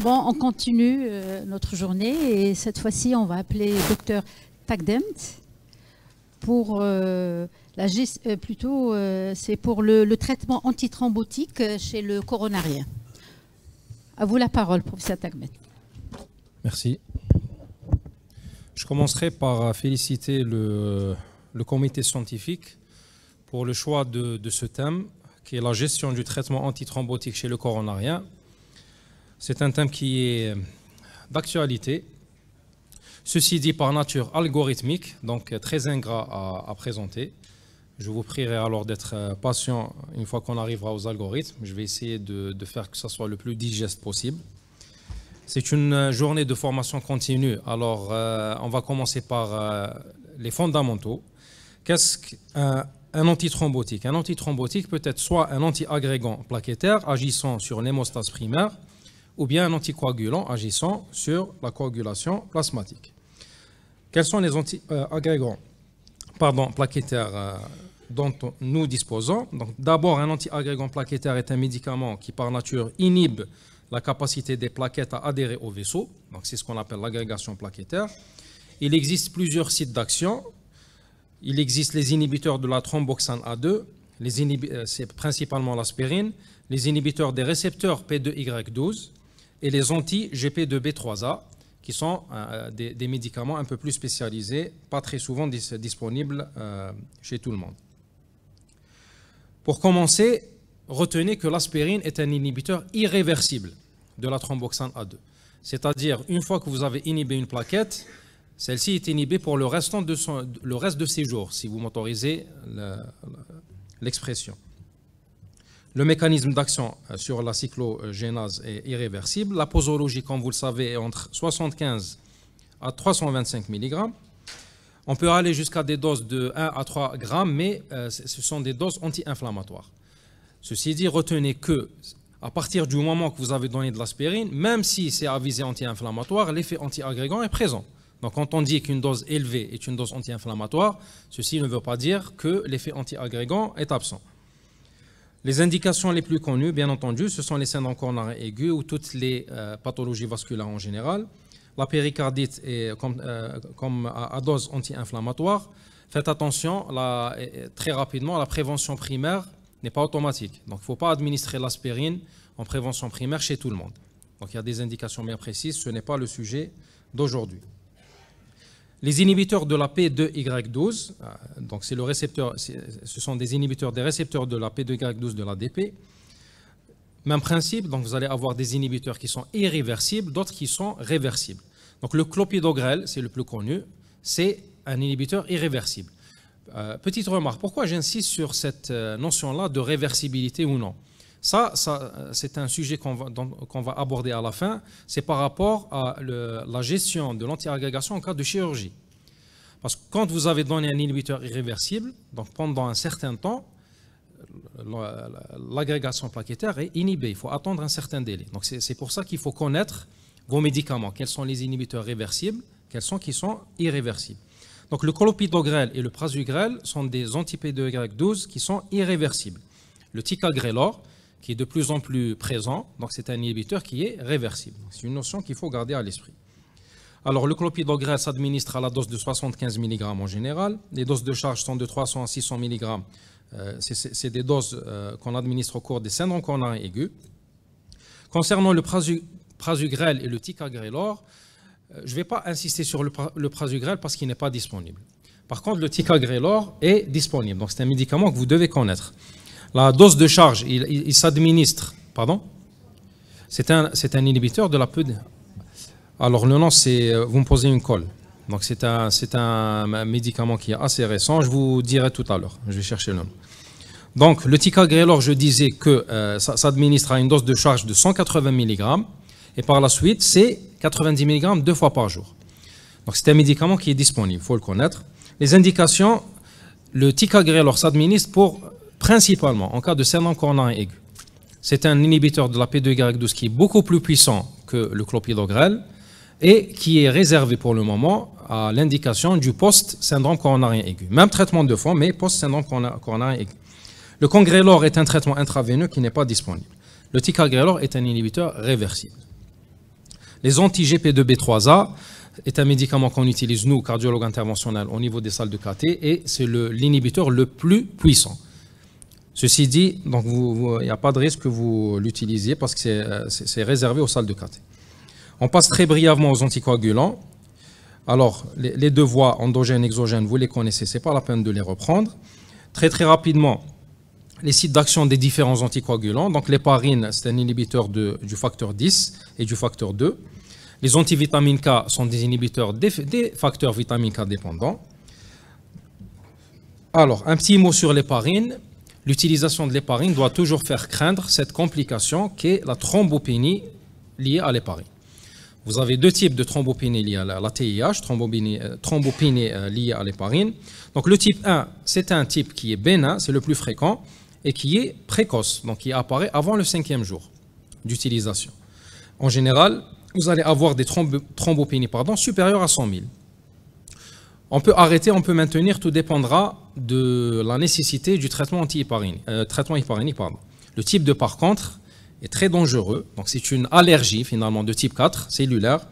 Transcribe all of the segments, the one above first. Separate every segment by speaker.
Speaker 1: Bon, on continue notre journée et cette fois-ci, on va appeler Dr Takdemt pour c'est pour le traitement antithrombotique chez le coronarien. À vous la parole, professeur Takdemt.
Speaker 2: Merci. Je commencerai par féliciter le comité scientifique pour le choix de ce thème, qui est la gestion du traitement antithrombotique chez le coronarien. C'est un thème qui est d'actualité. Ceci dit, par nature algorithmique, donc très ingrat à présenter. Je vous prierai alors d'être patient une fois qu'on arrivera aux algorithmes. Je vais essayer de faire que ça soit le plus digeste possible. C'est une journée de formation continue. Alors, on va commencer par les fondamentaux. Qu'est-ce qu'un antithrombotique? Un antithrombotique peut être soit un antiagrégant plaquettaire agissant sur l'hémostase primaire, ou bien un anticoagulant agissant sur la coagulation plasmatique. Quels sont les antiagrégants plaquettaires dont nous disposons? D'abord, un antiagrégant plaquettaire est un médicament qui, par nature, inhibe la capacité des plaquettes à adhérer au vaisseau. C'est ce qu'on appelle l'agrégation plaquettaire. Il existe plusieurs sites d'action. Il existe les inhibiteurs de la thromboxane A2, c'est principalement l'aspirine, les inhibiteurs des récepteurs P2Y12 et les anti-GP2B3A, qui sont des médicaments un peu plus spécialisés, pas très souvent disponibles chez tout le monde. Pour commencer, retenez que l'aspirine est un inhibiteur irréversible de la thromboxane A2. C'est-à-dire, une fois que vous avez inhibé une plaquette, celle-ci est inhibée pour le reste de ses jours, si vous m'autorisez l'expression. Le mécanisme d'action sur la cyclogénase est irréversible. La posologie, comme vous le savez, est entre 75 à 325 mg. On peut aller jusqu'à des doses de 1 à 3 grammes, mais ce sont des doses anti-inflammatoires. Ceci dit, retenez que à partir du moment que vous avez donné de l'aspirine, même si c'est à visée anti-inflammatoire, l'effet anti-agrégant est présent. Donc quand on dit qu'une dose élevée est une dose anti-inflammatoire, ceci ne veut pas dire que l'effet anti-agrégant est absent. Les indications les plus connues, bien entendu, ce sont les syndromes coronariens aigus ou toutes les pathologies vasculaires en général. La péricardite est comme à dose anti-inflammatoire. Faites attention, très rapidement, la prévention primaire n'est pas automatique. Donc il ne faut pas administrer l'aspirine en prévention primaire chez tout le monde. Donc il y a des indications bien précises, ce n'est pas le sujet d'aujourd'hui. Les inhibiteurs de la P2Y12, donc c'est le récepteur, ce sont des inhibiteurs des récepteurs de la P2Y12 de l'ADP. Même principe, donc vous allez avoir des inhibiteurs qui sont irréversibles, d'autres qui sont réversibles. Donc le clopidogrel, c'est le plus connu, c'est un inhibiteur irréversible. Petite remarque, pourquoi j'insiste sur cette notion-là de réversibilité ou non? Ça c'est un sujet qu'on va aborder à la fin, c'est par rapport à la gestion de l'antiagrégation en cas de chirurgie. Parce que quand vous avez donné un inhibiteur irréversible, donc pendant un certain temps, l'agrégation plaquettaire est inhibée, il faut attendre un certain délai. Donc c'est pour ça qu'il faut connaître vos médicaments, quels sont les inhibiteurs réversibles, quels sont qui sont irréversibles. Donc le clopidogrel et le prasugrel sont des anti-P2Y12 qui sont irréversibles. Le ticagrelor, qui est de plus en plus présent, donc c'est un inhibiteur qui est réversible. C'est une notion qu'il faut garder à l'esprit. Alors le clopidogrel s'administre à la dose de 75 mg en général. Les doses de charge sont de 300 à 600 mg. C'est des doses qu'on administre au cours des syndromes coronariens aigus. Concernant le prasugrel et le ticagrelor, je ne vais pas insister sur le prasugrel parce qu'il n'est pas disponible. Par contre, le ticagrelor est disponible. Donc c'est un médicament que vous devez connaître. La dose de charge, il s'administre, pardon, c'est un inhibiteur de la P2. Alors le nom, c'est, vous me posez une colle. Donc c'est un médicament qui est assez récent, je vous dirai tout à l'heure, je vais chercher le nom. Donc le ticagrelor, je disais que ça s'administre à une dose de charge de 180 mg et par la suite c'est 90 mg 2 fois par jour. Donc c'est un médicament qui est disponible, il faut le connaître. Les indications, le ticagrelor s'administre principalement en cas de syndrome coronarien aigu. C'est un inhibiteur de la P2Y12 qui est beaucoup plus puissant que le clopidogrel et qui est réservé pour le moment à l'indication du post-syndrome coronarien aigu. Même traitement de fond, mais post-syndrome coronarien aigu. Le Cangrelor est un traitement intraveineux qui n'est pas disponible. Le Ticagrelor est un inhibiteur réversible. Les anti-GP2B3A est un médicament qu'on utilise, nous, cardiologues interventionnels, au niveau des salles de KT, et c'est l'inhibiteur le plus puissant. Ceci dit, donc il n'y a pas de risque que vous l'utilisiez parce que c'est réservé aux salles de KT. On passe très brièvement aux anticoagulants. Alors, les deux voies, endogènes, exogènes, vous les connaissez, ce n'est pas la peine de les reprendre. Très très rapidement, les sites d'action des différents anticoagulants. Donc l'héparine, c'est un inhibiteur du facteur 10 et du facteur 2. Les antivitamines K sont des inhibiteurs des facteurs vitamine K dépendants. Alors, un petit mot sur l'héparine. L'utilisation de l'héparine doit toujours faire craindre cette complication qu'est la thrombopénie liée à l'héparine. Vous avez deux types de thrombopénie liée à la TIH, thrombopénie liée à l'héparine. Donc le type 1, c'est un type qui est bénin, c'est le plus fréquent, et qui est précoce, donc qui apparaît avant le 5e jour d'utilisation. En général, vous allez avoir des thrombopénies supérieures à 100 000. On peut arrêter, on peut maintenir, tout dépendra de la nécessité du traitement anti-héparinique. Le type 2, par contre, est très dangereux. Donc c'est une allergie, finalement, de type 4, cellulaire,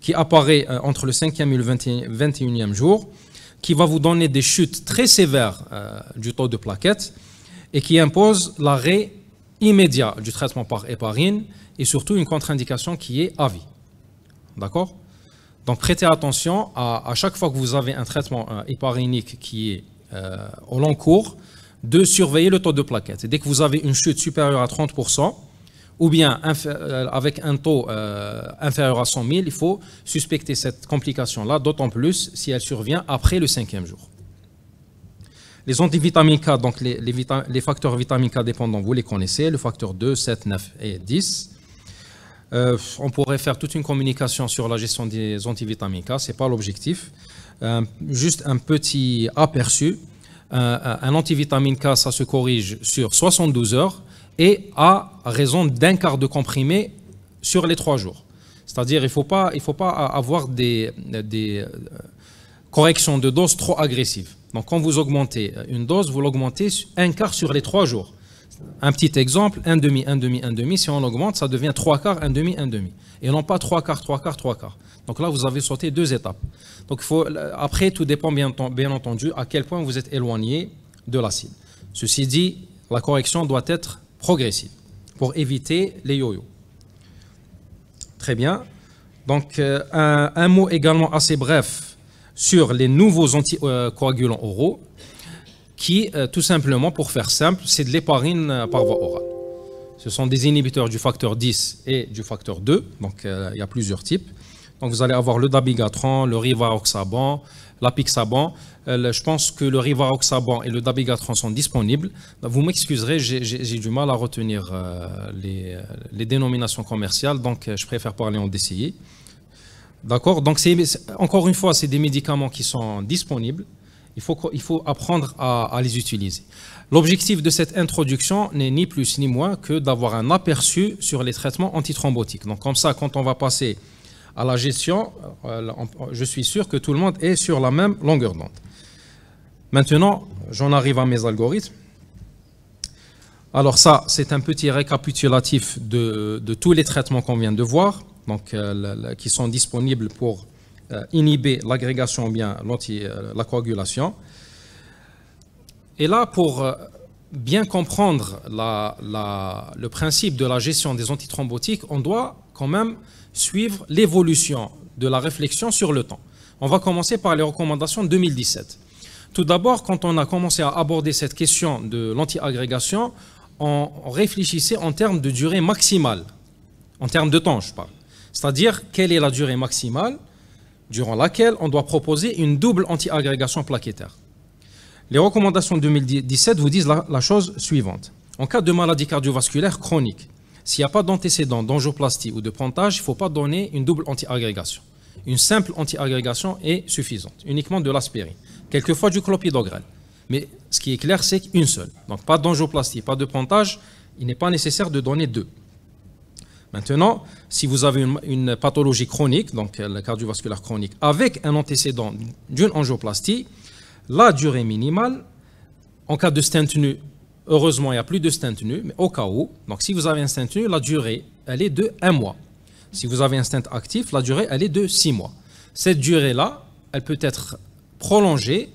Speaker 2: qui apparaît entre le 5e et le 21e jour, qui va vous donner des chutes très sévères du taux de plaquettes et qui impose l'arrêt immédiat du traitement par héparine et surtout une contre-indication qui est à vie. D'accord? Donc prêtez attention à chaque fois que vous avez un traitement héparinique qui est au long cours, de surveiller le taux de plaquettes. Et dès que vous avez une chute supérieure à 30%, ou bien avec un taux inférieur à 100 000, il faut suspecter cette complication-là, d'autant plus si elle survient après le 5e jour. Les antivitamines K, donc les facteurs vitamine K dépendants, vous les connaissez, le facteur 2, 7, 9 et 10. On pourrait faire toute une communication sur la gestion des antivitamines K, ce n'est pas l'objectif. Juste un petit aperçu. Un antivitamine K, ça se corrige sur 72 heures et à raison d'un quart de comprimé sur les 3 jours. C'est-à-dire qu'il ne faut pas avoir des corrections de dose trop agressives. Donc quand vous augmentez une dose, vous l'augmentez un quart sur les 3 jours. Un petit exemple, un demi, un demi, un demi, si on augmente, ça devient 3 quarts, un demi, un demi. Et non pas 3 quarts, 3 quarts, 3 quarts. Donc là, vous avez sauté 2 étapes. Donc après, tout dépend bien entendu à quel point vous êtes éloigné de l'acide. Ceci dit, la correction doit être progressive pour éviter les yo-yo. Très bien. Donc un mot également assez bref sur les nouveaux anticoagulants oraux qui, tout simplement, pour faire simple, c'est de l'héparine par voie orale. Ce sont des inhibiteurs du facteur 10 et du facteur 2, donc il y a plusieurs types. Donc vous allez avoir le dabigatran, le rivaroxaban, l'apixaban. Je pense que le rivaroxaban et le dabigatran sont disponibles. Vous m'excuserez, j'ai du mal à retenir les dénominations commerciales, donc je préfère parler en DCI. D'accord? Donc encore une fois, c'est des médicaments qui sont disponibles. Il faut apprendre à les utiliser. L'objectif de cette introduction n'est ni plus ni moins que d'avoir un aperçu sur les traitements antithrombotiques. Donc comme ça, quand on va passer à la gestion, je suis sûr que tout le monde est sur la même longueur d'onde. Maintenant, j'en arrive à mes algorithmes. Alors ça, c'est un petit récapitulatif de tous les traitements qu'on vient de voir, donc qui sont disponibles pour inhiber l'agrégation ou bien la coagulation. Et là, pour bien comprendre le principe de la gestion des antithrombotiques, on doit quand même suivre l'évolution de la réflexion sur le temps. On va commencer par les recommandations de 2017. Tout d'abord, quand on a commencé à aborder cette question de l'anti-agrégation, on réfléchissait en termes de durée maximale, en termes de temps, je parle. C'est-à-dire, quelle est la durée maximale durant laquelle on doit proposer une double anti-agrégation plaquettaire. Les recommandations de 2017 vous disent la chose suivante. En cas de maladie cardiovasculaire chronique, s'il n'y a pas d'antécédent d'angioplastie ou de pontage, il ne faut pas donner une double anti-agrégation. Une simple anti-agrégation est suffisante, uniquement de l'aspirine, quelquefois du clopidogrel. Mais ce qui est clair, c'est qu'une seule. Donc pas d'angioplastie, pas de pontage, il n'est pas nécessaire de donner deux. Maintenant, si vous avez une pathologie chronique, donc la cardiovasculaire chronique, avec un antécédent d'une angioplastie, la durée minimale, en cas de stent nu heureusement, il n'y a plus de stent nu, mais au cas où, donc si vous avez un stent nu, la durée, elle est de 1 mois. Si vous avez un stent actif, la durée, elle est de 6 mois. Cette durée-là, elle peut être prolongée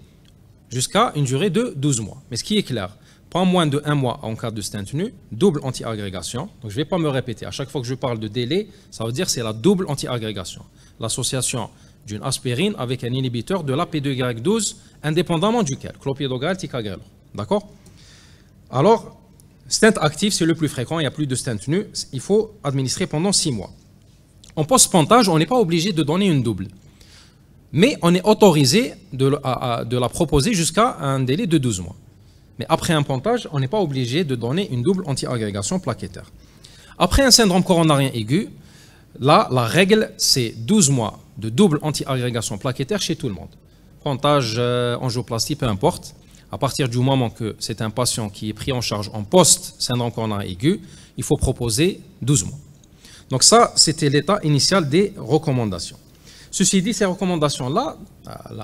Speaker 2: jusqu'à une durée de 12 mois. Mais ce qui est clair, pas moins de 1 mois en cas de stent nu, double anti-agrégation. Donc je ne vais pas me répéter. À chaque fois que je parle de délai, ça veut dire que c'est la double anti-agrégation. L'association d'une aspirine avec un inhibiteur de l'AP2Y12, indépendamment duquel, clopidogrel, ticagrelor. D'accord? Alors, stent actif, c'est le plus fréquent, il n'y a plus de stent nu, il faut administrer pendant 6 mois. En post-pontage, on n'est pas obligé de donner une double. Mais on est autorisé de la proposer jusqu'à un délai de 12 mois. Mais après un pontage, on n'est pas obligé de donner une double anti-agrégation plaquettaire. Après un syndrome coronarien aigu, là, la règle, c'est 12 mois de double anti-agrégation plaquettaire chez tout le monde. Pontage, angioplastie, peu importe. À partir du moment que c'est un patient qui est pris en charge en post-syndrome coronarien aigu, il faut proposer 12 mois. Donc ça, c'était l'état initial des recommandations. Ceci dit, ces recommandations-là,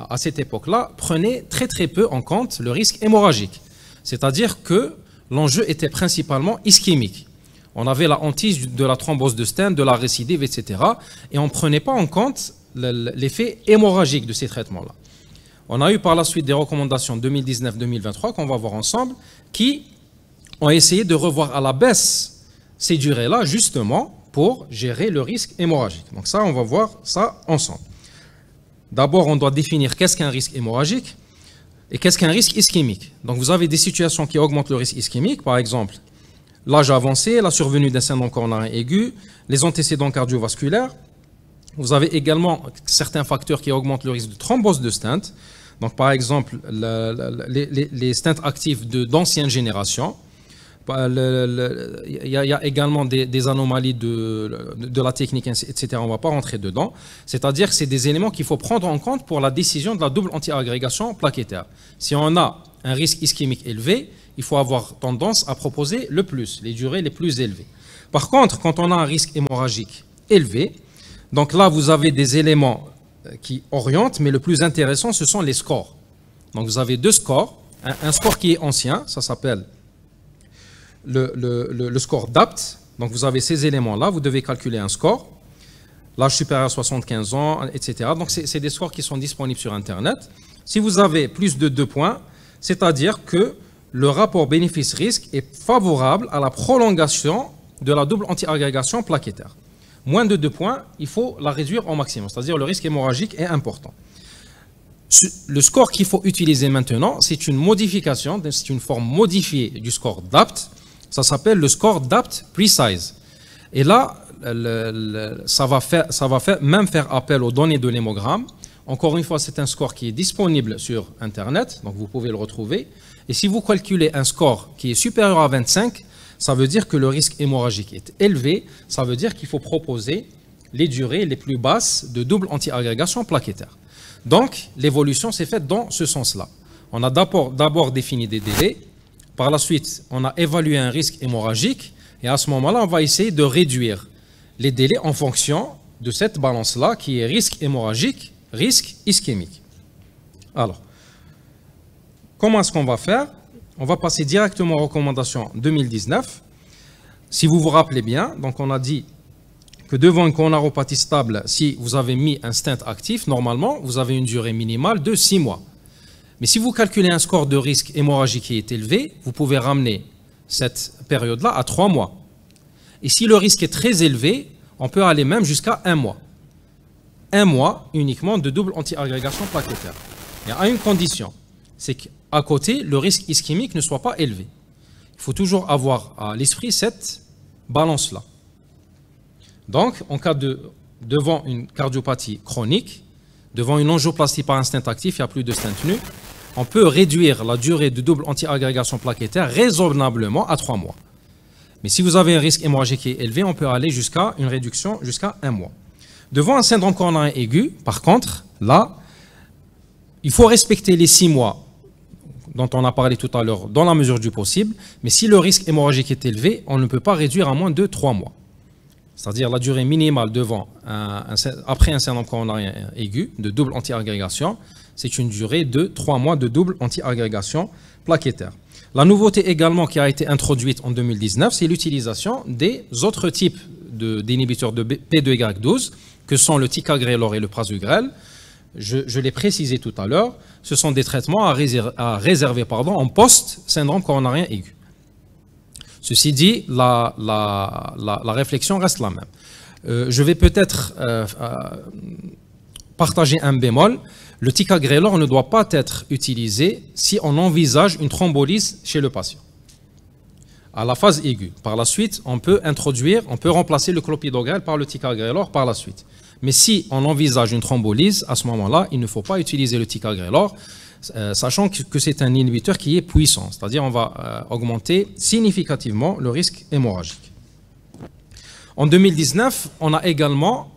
Speaker 2: à cette époque-là, prenaient très très peu en compte le risque hémorragique. C'est-à-dire que l'enjeu était principalement ischémique. On avait la hantise de la thrombose de stent, de la récidive, etc. Et on ne prenait pas en compte l'effet hémorragique de ces traitements-là. On a eu par la suite des recommandations 2019-2023 qu'on va voir ensemble, qui ont essayé de revoir à la baisse ces durées-là, justement, pour gérer le risque hémorragique. Donc ça, on va voir ça ensemble. D'abord, on doit définir qu'est-ce qu'un risque hémorragique et qu'est-ce qu'un risque ischémique. Donc vous avez des situations qui augmentent le risque ischémique, par exemple l'âge avancé, la survenue d'un syndrome coronarien aigu, les antécédents cardiovasculaires. Vous avez également certains facteurs qui augmentent le risque de thrombose de stent. Donc par exemple, les stents actifs d'ancienne génération. Il y a également des anomalies de la technique, etc. On ne va pas rentrer dedans. C'est-à-dire que c'est des éléments qu'il faut prendre en compte pour la décision de la double anti-agrégation plaquettaire. Si on a un risque ischémique élevé, il faut avoir tendance à proposer le plus, les durées les plus élevées. Par contre, quand on a un risque hémorragique élevé, donc là vous avez des éléments qui orientent, mais le plus intéressant, ce sont les scores. Donc vous avez deux scores. Un score qui est ancien, ça s'appelle le score d'APT. Donc vous avez ces éléments-là, vous devez calculer un score, l'âge supérieur à 75 ans, etc. Donc c'est des scores qui sont disponibles sur Internet. Si vous avez plus de 2 points, c'est-à-dire que le rapport bénéfice-risque est favorable à la prolongation de la double anti-agrégation plaquettaire. Moins de 2 points, il faut la réduire au maximum, c'est-à-dire le risque hémorragique est important. Le score qu'il faut utiliser maintenant, c'est une modification, c'est une forme modifiée du score d'APT. Ça s'appelle le score d'APT Precise. Et là, ça va même faire appel aux données de l'hémogramme. Encore une fois, c'est un score qui est disponible sur Internet, donc vous pouvez le retrouver. Et si vous calculez un score qui est supérieur à 25, ça veut dire que le risque hémorragique est élevé. Ça veut dire qu'il faut proposer les durées les plus basses de double anti-agrégation plaquettaire. Donc, l'évolution s'est faite dans ce sens-là. On a d'abord défini des délais. Par la suite, on a évalué un risque hémorragique. Et à ce moment-là, on va essayer de réduire les délais en fonction de cette balance-là qui est risque hémorragique, risque ischémique. Alors, comment est-ce qu'on va faire? On va passer directement aux recommandations 2019. Si vous vous rappelez bien, donc on a dit que devant une coronaropathie stable, si vous avez mis un stent actif, normalement, vous avez une durée minimale de 6 mois. Mais si vous calculez un score de risque hémorragique qui est élevé, vous pouvez ramener cette période-là à 3 mois. Et si le risque est très élevé, on peut aller même jusqu'à 1 mois. 1 mois uniquement de double anti-agrégation plaquettaire. Il y a une condition, c'est qu'à côté, le risque ischémique ne soit pas élevé. Il faut toujours avoir à l'esprit cette balance-là. Donc, en cas devant une cardiopathie chronique, devant une angioplastie par un stent actif, il n'y a plus de stent nu, on peut réduire la durée de double anti-agrégation plaquettaire raisonnablement à 3 mois. Mais si vous avez un risque hémorragique qui est élevé, on peut aller jusqu'à une réduction jusqu'à 1 mois. Devant un syndrome coronarien aigu, par contre, là, il faut respecter les 6 mois dont on a parlé tout à l'heure dans la mesure du possible, mais si le risque hémorragique est élevé, on ne peut pas réduire à moins de 3 mois. C'est-à-dire la durée minimale après un syndrome coronarien aigu de double anti-agrégation, c'est une durée de 3 mois de double anti-agrégation plaquettaire. La nouveauté également qui a été introduite en 2019, c'est l'utilisation des autres types d'inhibiteurs de P2Y12, que sont le ticagrelor et le prasugrel. Je l'ai précisé tout à l'heure, ce sont des traitements à réserver en post-syndrome coronarien aigu. Ceci dit, la réflexion reste la même. Je vais peut-être partager un bémol. Le ticagrelor ne doit pas être utilisé si on envisage une thrombolyse chez le patient à la phase aiguë. Par la suite, on peut remplacer le clopidogrel par le ticagrelor par la suite. Mais si on envisage une thrombolyse, à ce moment-là, il ne faut pas utiliser le ticagrelor, sachant que c'est un inhibiteur qui est puissant, c'est-à-dire on va augmenter significativement le risque hémorragique. En 2019, on a également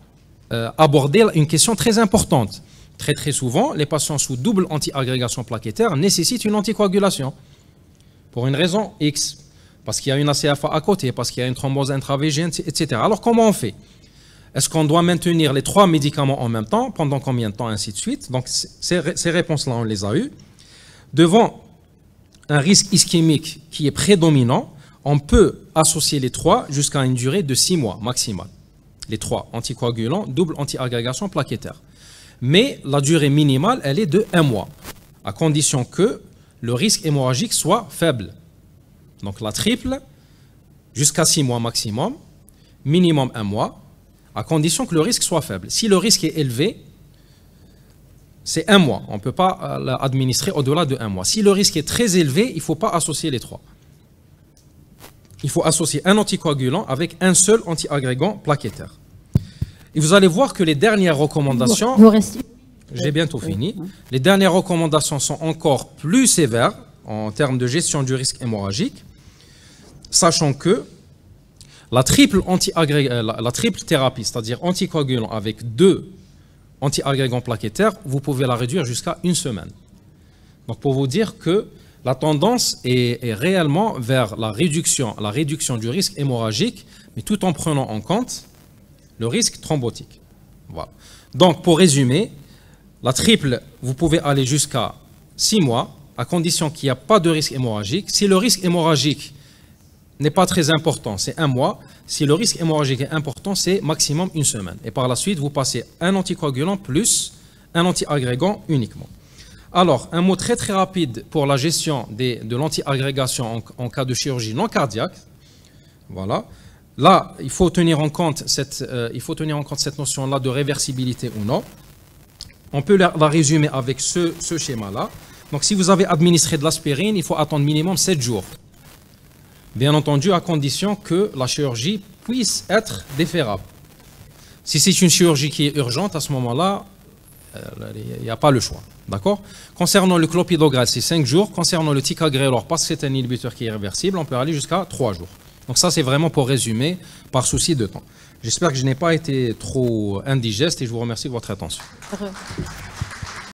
Speaker 2: abordé une question très importante. Très souvent, les patients sous double antiagrégation plaquettaire nécessitent une anticoagulation pour une raison X, parce qu'il y a une ACFA à côté, parce qu'il y a une thrombose intravégéenne, etc. Alors comment on fait? Est-ce qu'on doit maintenir les 3 médicaments en même temps? Pendant combien de temps? Ainsi de suite. Donc ces réponses-là, on les a eues. Devant un risque ischémique qui est prédominant, on peut associer les 3 jusqu'à une durée de 6 mois maximale. Les 3 anticoagulants, double antiagrégation plaquettaire. Mais la durée minimale, elle est de 1 mois, à condition que le risque hémorragique soit faible. Donc la triple, jusqu'à 6 mois maximum, minimum 1 mois, à condition que le risque soit faible. Si le risque est élevé, c'est 1 mois. On ne peut pas l'administrer au-delà de 1 mois. Si le risque est très élevé, il ne faut pas associer les 3. Il faut associer un anticoagulant avec un seul antiagrégant plaquettaire. Et vous allez voir que les dernières recommandations... J'ai bientôt fini. Les dernières recommandations sont encore plus sévères en termes de gestion du risque hémorragique, sachant que la triple thérapie, c'est-à-dire anticoagulant avec 2 antiagrégants plaquettaires, vous pouvez la réduire jusqu'à 1 semaine. Donc pour vous dire que la tendance est réellement vers la réduction du risque hémorragique, mais tout en prenant en compte le risque thrombotique. Voilà. Donc pour résumer, la triple, vous pouvez aller jusqu'à 6 mois, à condition qu'il n'y a pas de risque hémorragique. Si le risque hémorragique n'est pas très important, c'est 1 mois. Si le risque hémorragique est important, c'est maximum 1 semaine. Et par la suite, vous passez un anticoagulant plus un antiagrégant uniquement. Alors, un mot très rapide pour la gestion de l'antiagrégation en cas de chirurgie non cardiaque. Voilà. Là, il faut tenir en compte cette notion-là de réversibilité ou non. On peut la résumer avec ce schéma-là. Donc, si vous avez administré de l'aspirine, il faut attendre minimum 7 jours. Bien entendu, à condition que la chirurgie puisse être déférable. Si c'est une chirurgie qui est urgente, à ce moment-là, il n'y a pas le choix. D'accord? Concernant le clopidogrel, c'est 5 jours. Concernant le ticagrelor, parce que c'est un inhibiteur qui est réversible, on peut aller jusqu'à 3 jours. Donc ça, c'est vraiment pour résumer, par souci de temps. J'espère que je n'ai pas été trop indigeste et je vous remercie de votre attention.